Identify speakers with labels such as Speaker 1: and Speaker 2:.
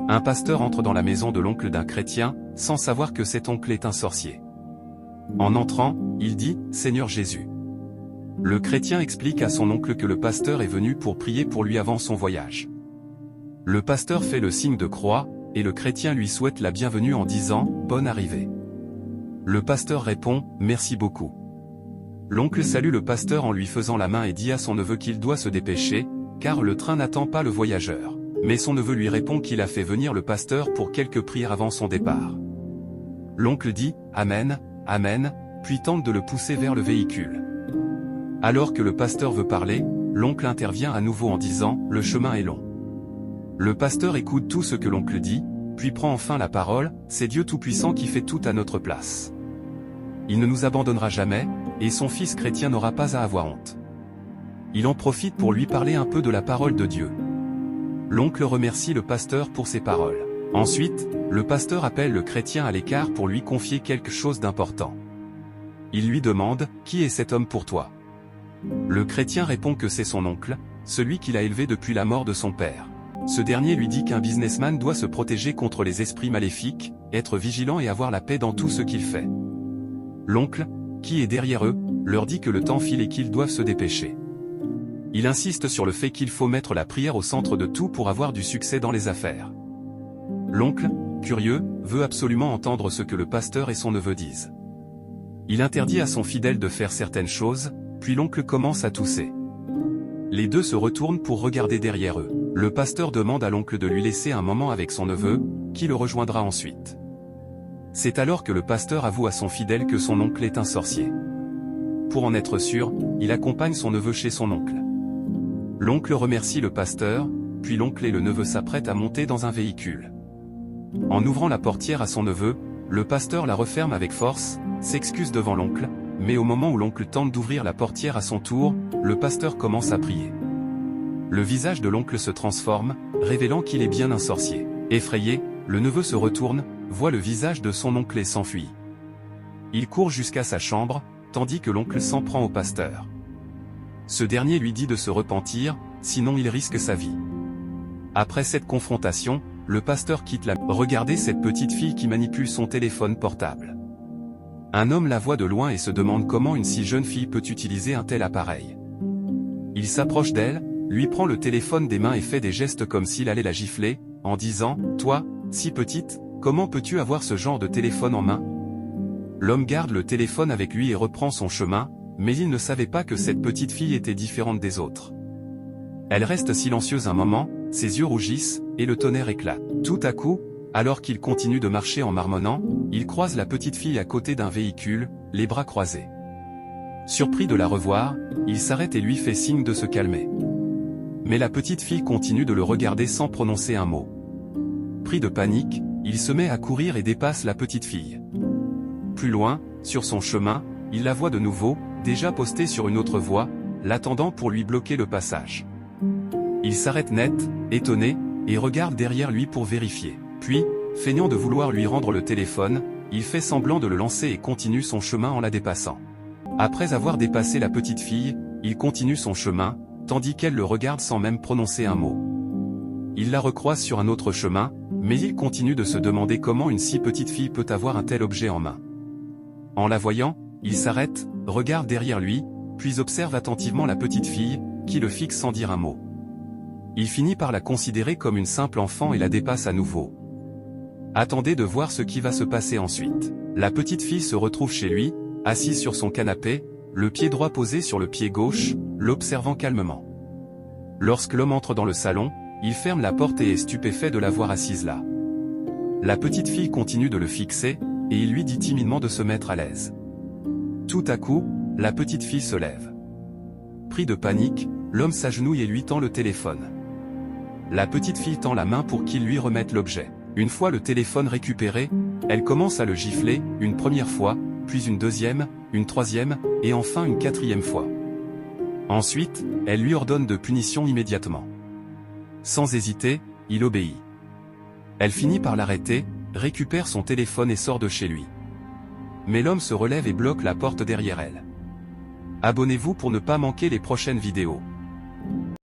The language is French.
Speaker 1: Un pasteur entre dans la maison de l'oncle d'un chrétien, sans savoir que cet oncle est un sorcier. En entrant, il dit « Seigneur Jésus ». Le chrétien explique à son oncle que le pasteur est venu pour prier pour lui avant son voyage. Le pasteur fait le signe de croix, et le chrétien lui souhaite la bienvenue en disant « Bonne arrivée ». Le pasteur répond « Merci beaucoup ». L'oncle salue le pasteur en lui faisant la main et dit à son neveu qu'il doit se dépêcher, car le train n'attend pas le voyageur. Mais son neveu lui répond qu'il a fait venir le pasteur pour quelques prières avant son départ. L'oncle dit « Amen, Amen », puis tente de le pousser vers le véhicule. Alors que le pasteur veut parler, l'oncle intervient à nouveau en disant « Le chemin est long ». Le pasteur écoute tout ce que l'oncle dit, puis prend enfin la parole « C'est Dieu Tout-Puissant qui fait tout à notre place. Il ne nous abandonnera jamais, et son fils chrétien n'aura pas à avoir honte. » Il en profite pour lui parler un peu de la parole de Dieu. L'oncle remercie le pasteur pour ses paroles. Ensuite, le pasteur appelle le chrétien à l'écart pour lui confier quelque chose d'important. Il lui demande « Qui est cet homme pour toi ?» Le chrétien répond que c'est son oncle, celui qu'il a élevé depuis la mort de son père. Ce dernier lui dit qu'un businessman doit se protéger contre les esprits maléfiques, être vigilant et avoir la paix dans tout ce qu'il fait. L'oncle, qui est derrière eux, leur dit que le temps file et qu'ils doivent se dépêcher. Il insiste sur le fait qu'il faut mettre la prière au centre de tout pour avoir du succès dans les affaires. L'oncle, curieux, veut absolument entendre ce que le pasteur et son neveu disent. Il interdit à son fidèle de faire certaines choses, puis l'oncle commence à tousser. Les deux se retournent pour regarder derrière eux. Le pasteur demande à l'oncle de lui laisser un moment avec son neveu, qui le rejoindra ensuite. C'est alors que le pasteur avoue à son fidèle que son oncle est un sorcier. Pour en être sûr, il accompagne son neveu chez son oncle. L'oncle remercie le pasteur, puis l'oncle et le neveu s'apprêtent à monter dans un véhicule. En ouvrant la portière à son neveu, le pasteur la referme avec force, s'excuse devant l'oncle, mais au moment où l'oncle tente d'ouvrir la portière à son tour, le pasteur commence à prier. Le visage de l'oncle se transforme, révélant qu'il est bien un sorcier. Effrayé, le neveu se retourne, voit le visage de son oncle et s'enfuit. Il court jusqu'à sa chambre, tandis que l'oncle s'en prend au pasteur. Ce dernier lui dit de se repentir, sinon il risque sa vie. Après cette confrontation, le pasteur quitte la... Regardez cette petite fille qui manipule son téléphone portable. Un homme la voit de loin et se demande comment une si jeune fille peut utiliser un tel appareil. Il s'approche d'elle, lui prend le téléphone des mains et fait des gestes comme s'il allait la gifler, en disant « Toi, si petite, comment peux-tu avoir ce genre de téléphone en main ?» L'homme garde le téléphone avec lui et reprend son chemin, mais il ne savait pas que cette petite fille était différente des autres. Elle reste silencieuse un moment, ses yeux rougissent, et le tonnerre éclate. Tout à coup, alors qu'il continue de marcher en marmonnant, il croise la petite fille à côté d'un véhicule, les bras croisés. Surpris de la revoir, il s'arrête et lui fait signe de se calmer. Mais la petite fille continue de le regarder sans prononcer un mot. Pris de panique, il se met à courir et dépasse la petite fille. Plus loin, sur son chemin, il la voit de nouveau, déjà postée sur une autre voie, l'attendant pour lui bloquer le passage. Il s'arrête net, étonné, et regarde derrière lui pour vérifier. Puis, feignant de vouloir lui rendre le téléphone, il fait semblant de le lancer et continue son chemin en la dépassant. Après avoir dépassé la petite fille, il continue son chemin, tandis qu'elle le regarde sans même prononcer un mot. Il la recroise sur un autre chemin, mais il continue de se demander comment une si petite fille peut avoir un tel objet en main. En la voyant, il s'arrête, regarde derrière lui, puis observe attentivement la petite fille, qui le fixe sans dire un mot. Il finit par la considérer comme une simple enfant et la dépasse à nouveau. Attendez de voir ce qui va se passer ensuite. La petite fille se retrouve chez lui, assise sur son canapé, le pied droit posé sur le pied gauche, l'observant calmement. Lorsque l'homme entre dans le salon, il ferme la porte et est stupéfait de la voir assise là. La petite fille continue de le fixer, et il lui dit timidement de se mettre à l'aise. Tout à coup, la petite fille se lève. Pris de panique, l'homme s'agenouille et lui tend le téléphone. La petite fille tend la main pour qu'il lui remette l'objet. Une fois le téléphone récupéré, elle commence à le gifler, une première fois, puis une deuxième, une troisième, et enfin une quatrième fois. Ensuite, elle lui ordonne de punition immédiatement. Sans hésiter, il obéit. Elle finit par l'arrêter, récupère son téléphone et sort de chez lui. Mais l'homme se relève et bloque la porte derrière elle. Abonnez-vous pour ne pas manquer les prochaines vidéos.